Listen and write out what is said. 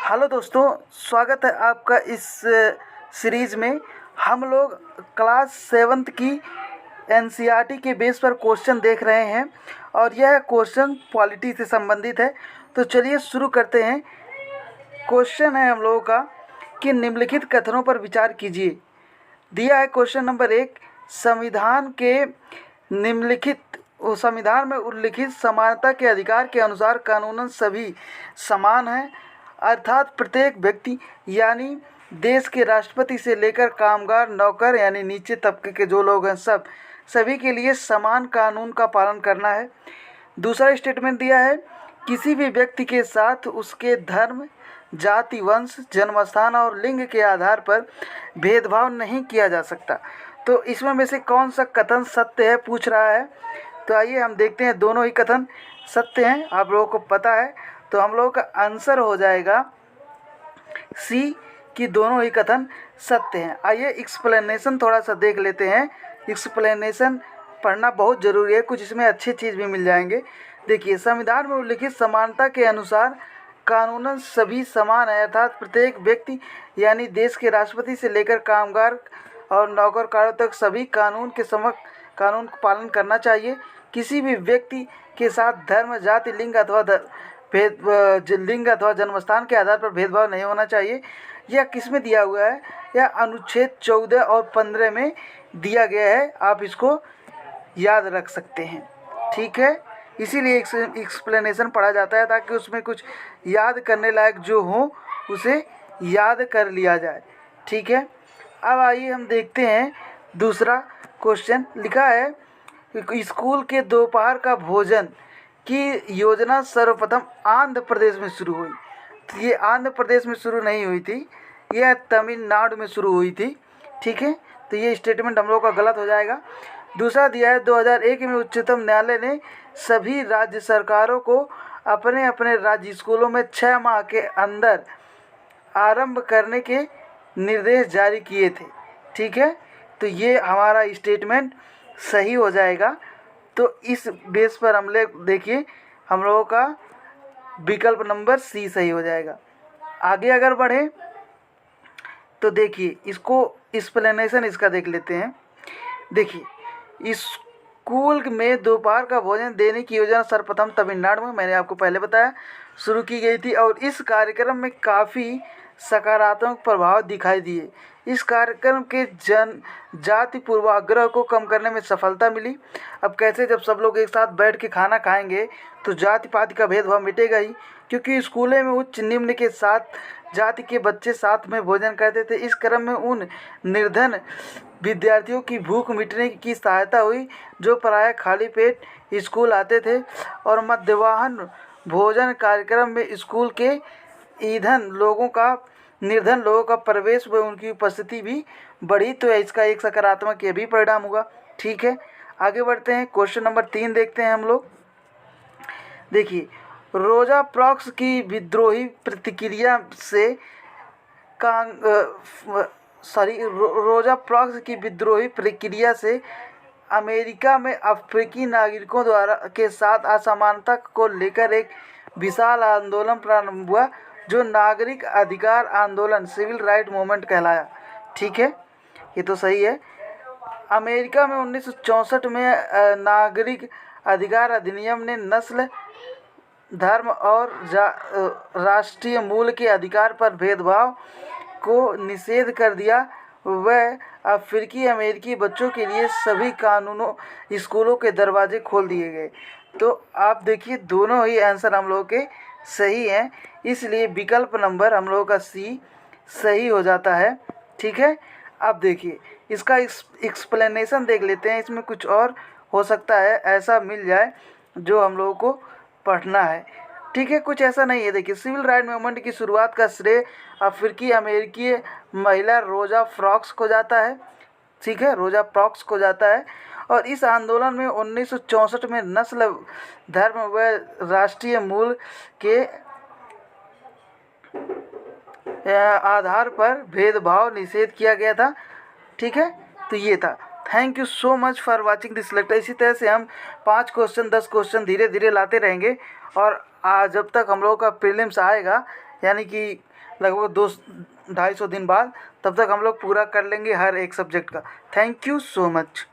Hello दोस्तों, स्वागत है आपका इस सीरीज़ में। हम लोग क्लास 7th की एनसीईआरटी के बेस पर क्वेश्चन देख रहे हैं और यह क्वेश्चन पॉलिटी से संबंधित है। तो चलिए शुरू करते हैं। क्वेश्चन है हम लोगों का कि निम्नलिखित कथनों पर विचार कीजिए। दिया है क्वेश्चन नंबर 1, संविधान में उल्लिखित समानता के अधिकार के अनुसार कानूनन सभी समान हैं, अर्थात प्रत्येक व्यक्ति यानी देश के राष्ट्रपति से लेकर कामगार, नौकर यानी नीचे तबके के जो लोग हैं सभी के लिए समान कानून का पालन करना है। दूसरा स्टेटमेंट दिया है, किसी भी व्यक्ति के साथ उसके धर्म, जाति, वंश, जन्मस्थान और लिंग के आधार पर भेदभाव नहीं किया जा सकता। तो इसमें में से कौन सा कथन सत्य है पूछ रहा है। तो आइए हम देखते हैं, दोनों ही कथन सत्य हैं, आप लोगों को पता है। तो हम लोगों का आंसर हो जाएगा सी कि दोनों ही कथन सत्य हैं। आइए एक्सप्लेनेशन थोड़ा सा देख लेते हैं। एक्सप्लेनेशन पढ़ना बहुत ज़रूरी है, कुछ इसमें अच्छी चीज़ भी मिल जाएंगे। देखिए, संविधान में उल्लिखित समानता के अनुसार कानूनन सभी समान है, अर्थात प्रत्येक व्यक्ति यानी देश के राष्ट्रपति से लेकर कामगार और नौकरकारों तक सभी कानून का पालन करना चाहिए। किसी भी व्यक्ति के साथ धर्म, जाति, लिंग अथवा जन्मस्थान के आधार पर भेदभाव नहीं होना चाहिए। यह किस में दिया हुआ है? यह अनुच्छेद 14 और 15 में दिया गया है। आप इसको याद रख सकते हैं, ठीक है। इसीलिए एक्सप्लेनेशन पढ़ा जाता है ताकि उसमें कुछ याद करने लायक जो हो उसे याद कर लिया जाए, ठीक है। अब आइए हम देखते हैं दूसरा क्वेश्चन। लिखा है, स्कूल के दोपहर का भोजन की योजना सर्वप्रथम आंध्र प्रदेश में शुरू हुई। तो ये आंध्र प्रदेश में शुरू नहीं हुई थी, यह तमिलनाडु में शुरू हुई थी, ठीक है। तो ये स्टेटमेंट हम लोग का गलत हो जाएगा। दूसरा दिया है, 2001 में उच्चतम न्यायालय ने सभी राज्य सरकारों को अपने अपने राज्य स्कूलों में 6 माह के अंदर आरंभ करने के निर्देश जारी किए थे, ठीक है। तो ये हमारा स्टेटमेंट सही हो जाएगा। तो इस बेस पर हम लोग देखिए, हम लोगों का विकल्प नंबर सी सही हो जाएगा। आगे अगर बढ़े तो देखिए, इसको एक्सप्लेनेशन इसका देख लेते हैं। देखिए, स्कूल में दोपहर का भोजन देने की योजना सर्वप्रथम तमिलनाडु में, मैंने आपको पहले बताया, शुरू की गई थी और इस कार्यक्रम में काफ़ी सकारात्मक प्रभाव दिखाई दिए। इस कार्यक्रम के जाति पूर्वाग्रह को कम करने में सफलता मिली। अब कैसे? जब सब लोग एक साथ बैठ के खाना खाएंगे तो जाति पाति का भेदभाव मिटेगा ही, क्योंकि स्कूलों में उच्च निम्न के साथ जाति के बच्चे साथ में भोजन करते थे। इस क्रम में उन निर्धन विद्यार्थियों की भूख मिटने की सहायता हुई जो प्रायः खाली पेट स्कूल आते थे, और मध्याह्न भोजन कार्यक्रम में स्कूल के निर्धन लोगों का प्रवेश व उनकी उपस्थिति भी बढ़ी। तो इसका एक सकारात्मक ये भी परिणाम हुआ, ठीक है। आगे बढ़ते हैं, क्वेश्चन नंबर 3 देखते हैं हम लोग। देखिए, रोजा पार्क्स की विद्रोही प्रतिक्रिया से रोजा पार्क्स की विद्रोही प्रक्रिया से अमेरिका में अफ्रीकी नागरिकों द्वारा के साथ असमानता को लेकर एक विशाल आंदोलन प्रारंभ हुआ जो नागरिक अधिकार आंदोलन, सिविल राइट मूवमेंट कहलाया, ठीक है। ये तो सही है। अमेरिका में 1964 में नागरिक अधिकार अधिनियम ने नस्ल, धर्म और राष्ट्रीय मूल के अधिकार पर भेदभाव को निषेध कर दिया। वह अफ्रीकी अमेरिकी बच्चों के लिए सभी कानूनों स्कूलों के दरवाजे खोल दिए गए। तो आप देखिए, दोनों ही आंसर हम लोगों के सही हैं, इसलिए विकल्प नंबर हम लोगों का सी सही हो जाता है, ठीक है। अब देखिए, इसका एक्सप्लेनेशन देख लेते हैं। इसमें कुछ और हो सकता है ऐसा मिल जाए जो हम लोगों को पढ़ना है, ठीक है। कुछ ऐसा नहीं है। देखिए, सिविल राइट मूवमेंट की शुरुआत का श्रेय अफ्रीकी अमेरिकी महिला रोजा पार्क्स को जाता है, ठीक है, रोजा पार्क्स को जाता है। और इस आंदोलन में 1964 में नस्ल, धर्म व राष्ट्रीय मूल के आधार पर भेदभाव निषेध किया गया था, ठीक है। तो ये था। Thank you so much for watching this lecture. इसी तरह से हम 5 क्वेश्चन 10 क्वेश्चन धीरे धीरे लाते रहेंगे और जब तक हम लोगों का प्रीलिम्स आएगा यानी कि लगभग 200-250 दिन बाद। तब तक हम लोग पूरा कर लेंगे हर एक सब्जेक्ट का। Thank you so much.